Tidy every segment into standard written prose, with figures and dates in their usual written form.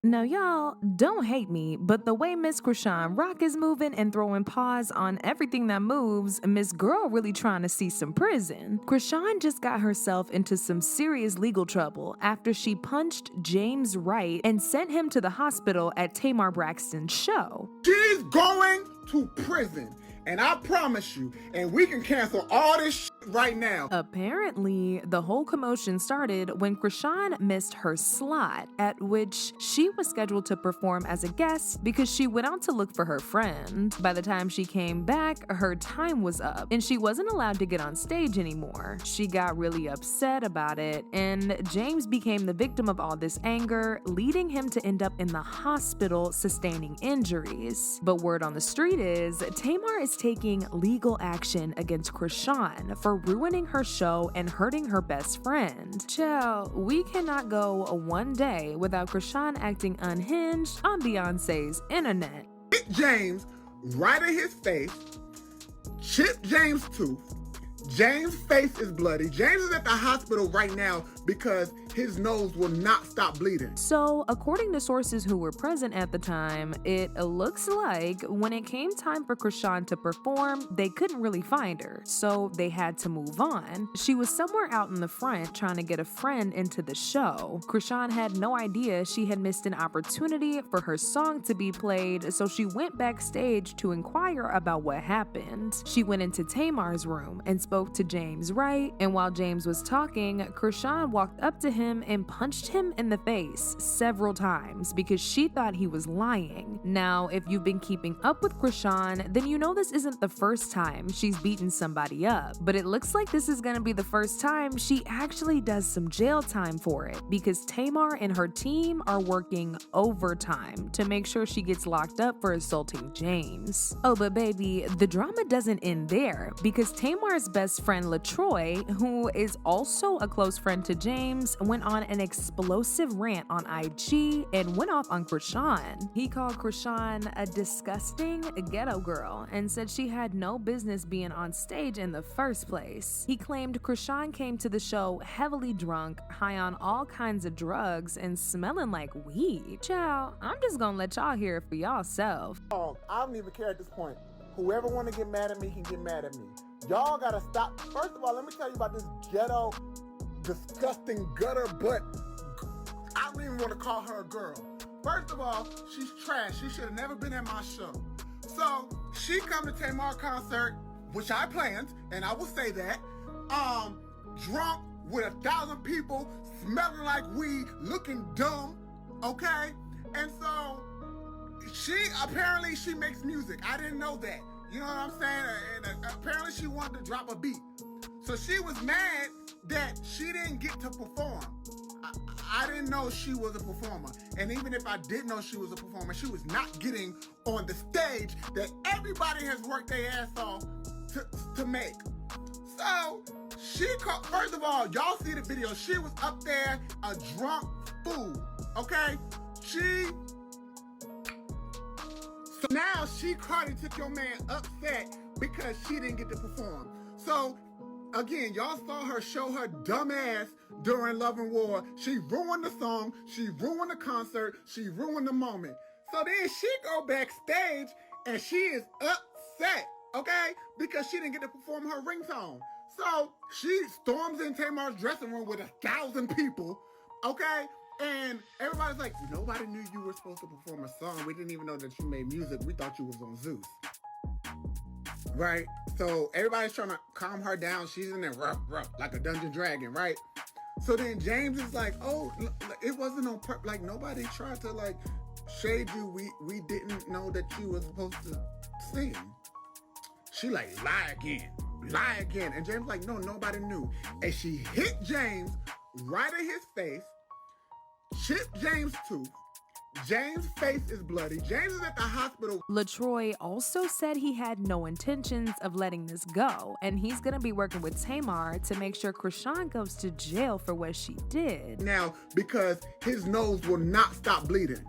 Now, y'all, don't hate me, but the way Miss Chirsean Rock is moving and throwing paws on everything that moves, Miss Girl really trying to see some prison. Chrisean just got herself into some serious legal trouble after she punched James Wright and sent him to the hospital at Tamar Braxton's show. She's going to prison, and I promise you, and we can cancel all this shit right now. Apparently, the whole commotion started when Chrisean missed her slot, at which she was scheduled to perform as a guest because she went out to look for her friend. By the time she came back, her time was up, and she wasn't allowed to get on stage anymore. She got really upset about it, and James became the victim of all this anger, leading him to end up in the hospital sustaining injuries. But word on the street is, Tamar is taking legal action against Chrisean for ruining her show and hurting her best friend. Chill, we cannot go one day without Chrisean acting unhinged on Beyonce's internet. Hit James right in his face, chipped James' tooth. James' face is bloody. James is at the hospital right now because his nose will not stop bleeding. So, according to sources who were present at the time, it looks like when it came time for Chrisean to perform, they couldn't really find her, so they had to move on. She was somewhere out in the front trying to get a friend into the show. Chrisean had no idea she had missed an opportunity for her song to be played, so she went backstage to inquire about what happened. She went into Tamar's room and spoke to James Wright, and while James was talking, Chrisean walked up to him and punched him in the face several times because she thought he was lying. Now, if you've been keeping up with Chrisean, then you know this isn't the first time she's beaten somebody up, but it looks like this is gonna be the first time she actually does some jail time for it because Tamar and her team are working overtime to make sure she gets locked up for assaulting James. Oh, but baby, the drama doesn't end there because Tamar's best friend LaTroy, who is also a close friend to James, went on an explosive rant on IG and went off on Chrisean. He called Chrisean a disgusting ghetto girl and said she had no business being on stage in the first place. He claimed Chrisean came to the show heavily drunk, high on all kinds of drugs, and smelling like weed. Child, I'm just gonna let y'all hear it for y'allself. I don't even care at this point. Whoever want to get mad at me can get mad at me. Y'all gotta stop. First of all, let me tell you about this ghetto, disgusting gutter butt. I don't even want to call her a girl. First of all, she's trash. She should have never been at my show. So she come to Tamar concert, which I planned, and I will say that, drunk with 1,000 people, smelling like weed, looking dumb, okay? And so apparently she makes music. I didn't know that. You know what I'm saying? And apparently she wanted to drop a beat. So she was mad that she didn't get to perform. I didn't know she was a performer. And even if I did know she was a performer, she was not getting on the stage that everybody has worked their ass off to make. So she called, first of all, y'all see the video. She was up there a drunk fool, okay? So now Cardi took your man upset because she didn't get to perform. So again, y'all saw her show her dumb ass during Love and War. She ruined the song, she ruined the concert, she ruined the moment. So then she go backstage and she is upset, okay? Because she didn't get to perform her ringtone. So she storms in Tamar's dressing room with 1,000 people, okay? And everybody's like, nobody knew you were supposed to perform a song. We didn't even know that you made music. We thought you was on Zeus. Right? So everybody's trying to calm her down. She's in there rough, like a dungeon dragon, right? So then James is like, oh, it wasn't on purpose. Like, nobody tried to, like, shade you. We didn't know that you were supposed to sing. She like, lie again. And James like, no, nobody knew. And she hit James right in his face, chipped James' tooth. James' face is bloody. James is at the hospital. LaTroy also said he had no intentions of letting this go, and he's gonna be working with Tamar to make sure Chrisean goes to jail for what she did. Now, because his nose will not stop bleeding.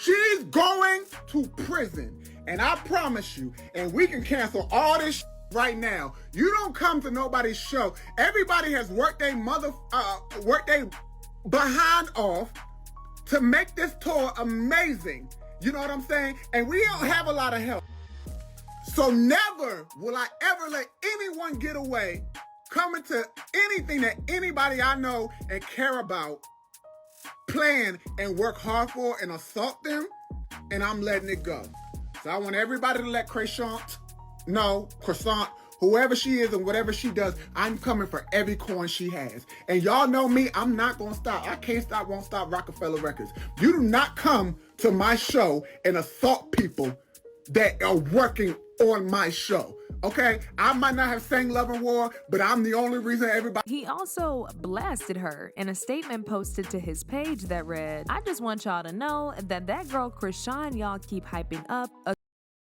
She's going to prison, and I promise you, and we can cancel all this right now. You don't come to nobody's show. Everybody has worked their behind off to make this tour amazing. You know what I'm saying? And we don't have a lot of help. So never will I ever let anyone get away coming to anything that anybody I know and care about plan and work hard for and assault them, and I'm letting it go. So I want everybody to let Chrisean know, whoever she is and whatever she does, I'm coming for every coin she has. And y'all know me, I'm not gonna stop. I can't stop, won't stop Rockefeller Records. You do not come to my show and assault people that are working on my show. Okay, I might not have sang Love and War, but I'm the only reason everybody. He also blasted her in a statement posted to his page that read, "I just want y'all to know that girl Chrisean y'all keep hyping up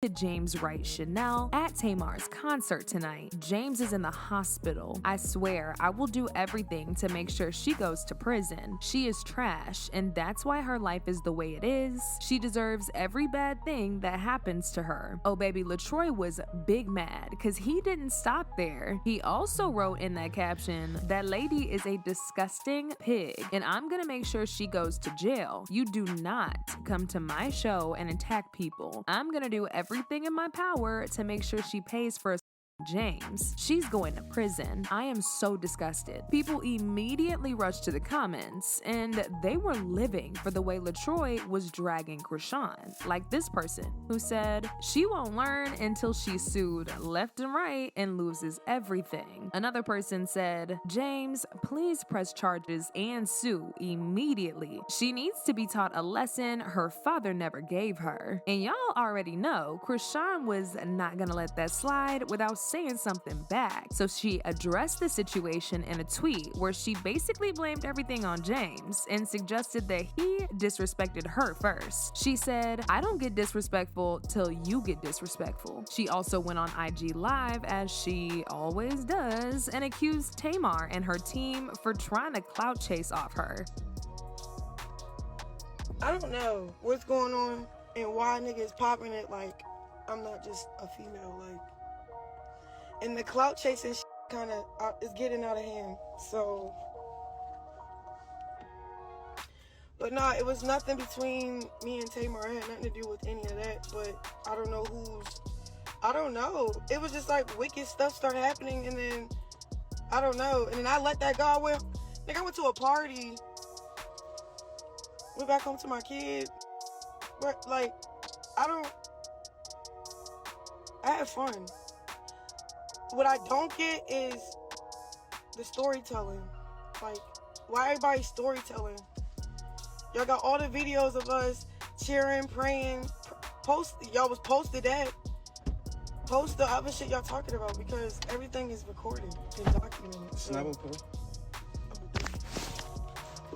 to James Wright Chanel at Tamar's concert tonight. James is in the hospital. I swear I will do everything to make sure she goes to prison. She is trash, and that's why her life is the way it is. She deserves every bad thing that happens to her." Oh baby, LaTroy was big mad because he didn't stop there. He also wrote in that caption, "That lady is a disgusting pig, and I'm gonna make sure she goes to jail. You do not come to my show and attack people. I'm gonna do everything in my power to make sure she pays for James. She's going to prison. I am so disgusted." People immediately rushed to the comments, and they were living for the way LaTroy was dragging Chrisean. Like this person who said, "She won't learn until she's sued left and right and loses everything." Another person said, "James, please press charges and sue immediately. She needs to be taught a lesson her father never gave her." And y'all already know Chrisean was not gonna let that slide without saying something back. So she addressed the situation in a tweet where she basically blamed everything on James and suggested that he disrespected her first. She said, "I don't get disrespectful till you get disrespectful." She also went on IG Live, as she always does, and accused Tamar and her team for trying to clout chase off her. I don't know what's going on and why niggas popping it like I'm not just a female, like. And the clout chasing kind of is getting out of hand. So, but nah, it was nothing between me and Tamar. It had nothing to do with any of that. But I don't know I don't know. It was just like wicked stuff started happening, and then I don't know. And then I let that go. I went to a party. Went back home to my kid. But like, I had fun. What I don't get is the storytelling. Like, why everybody storytelling? Y'all got all the videos of us cheering, praying. Y'all was posted that. Post the other shit y'all talking about, because everything is recorded and documented.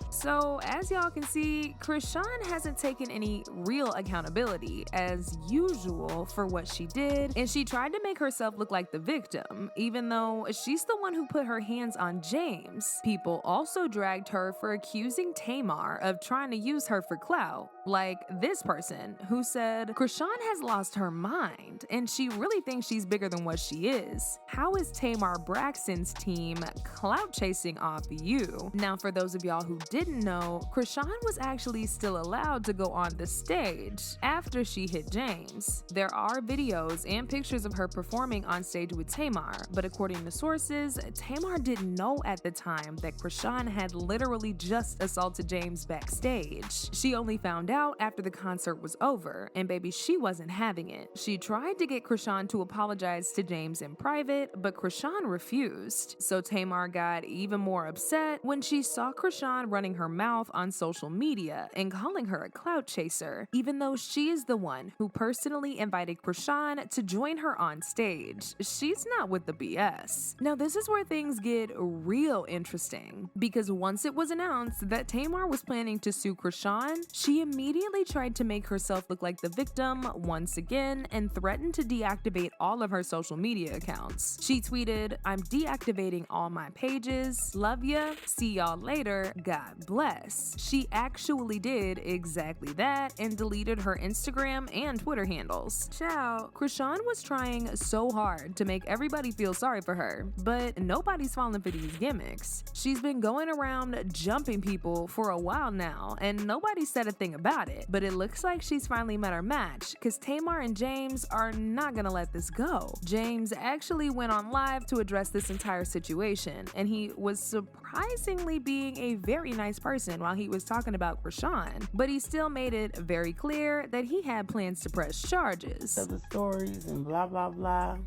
So, as y'all can see, Chrisean hasn't taken any real accountability, as usual, for what she did, and she tried to make herself look like the victim, even though she's the one who put her hands on James. People also dragged her for accusing Tamar of trying to use her for clout, like this person who said, "Chrisean has lost her mind, and she really thinks she's bigger than what she is. How is Tamar Braxton's team clout chasing off you?" Now, for those of y'all who didn't know, Chrisean was actually still allowed to go on the stage after she hit James. There are videos and pictures of her performing on stage with Tamar, but according to sources, Tamar didn't know at the time that Chrisean had literally just assaulted James backstage. She only found out after the concert was over, and baby, she wasn't having it. She tried to get Chrisean to apologize to James in private, but Chrisean refused. So Tamar got even more upset when she saw Chrisean running her mouth on social media and calling her a clout chaser, even though she is the one who personally invited Chrisean to join her on stage. She's not with the BS. Now, this is where things get real interesting, because once it was announced that Tamar was planning to sue Chrisean, she immediately tried to make herself look like the victim once again and threatened to deactivate all of her social media accounts. She tweeted, "I'm deactivating all my pages. Love ya. See y'all later. God Bless. She actually did exactly that and deleted her Instagram and Twitter handles. Ciao. Chrisean was trying so hard to make everybody feel sorry for her, but nobody's falling for these gimmicks. She's been going around jumping people for a while now, and nobody said a thing about it. But it looks like she's finally met her match, because Tamar and James are not gonna let this go. James actually went on live to address this entire situation, and he was surprisingly being a very nice person while he was talking about Chrisean, but he still made it very clear that he had plans to press charges. The stories and blah blah blah.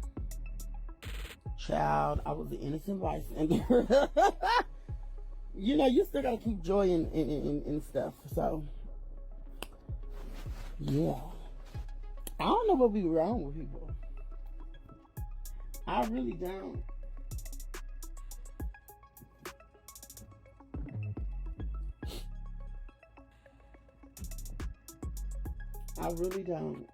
Child, I was an innocent bystander. You know, you still gotta keep joy in stuff. So, yeah. I don't know what be wrong with people. I really don't. I really don't.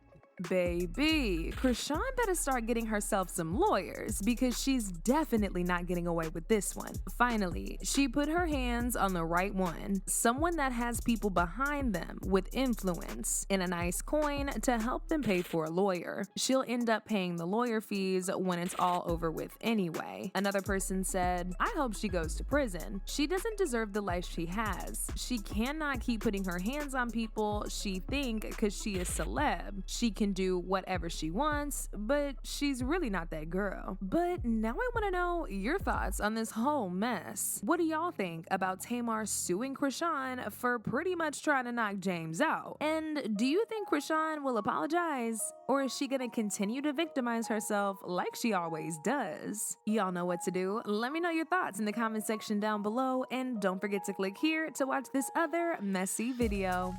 Baby, Chrisean better start getting herself some lawyers because she's definitely not getting away with this one. Finally, she put her hands on the right one, someone that has people behind them with influence, and a nice coin to help them pay for a lawyer. She'll end up paying the lawyer fees when it's all over with anyway. Another person said, I hope she goes to prison. She doesn't deserve the life she has. She cannot keep putting her hands on people she think because she is celeb. She can do whatever she wants, but she's really not that girl. But now I want to know your thoughts on this whole mess. What do y'all think about Tamar suing Chrisean for pretty much trying to knock James out? And do you think Chrisean will apologize? Or is she gonna continue to victimize herself like she always does? Y'all know what to do. Let me know your thoughts in the comment section down below, and don't forget to click here to watch this other messy video.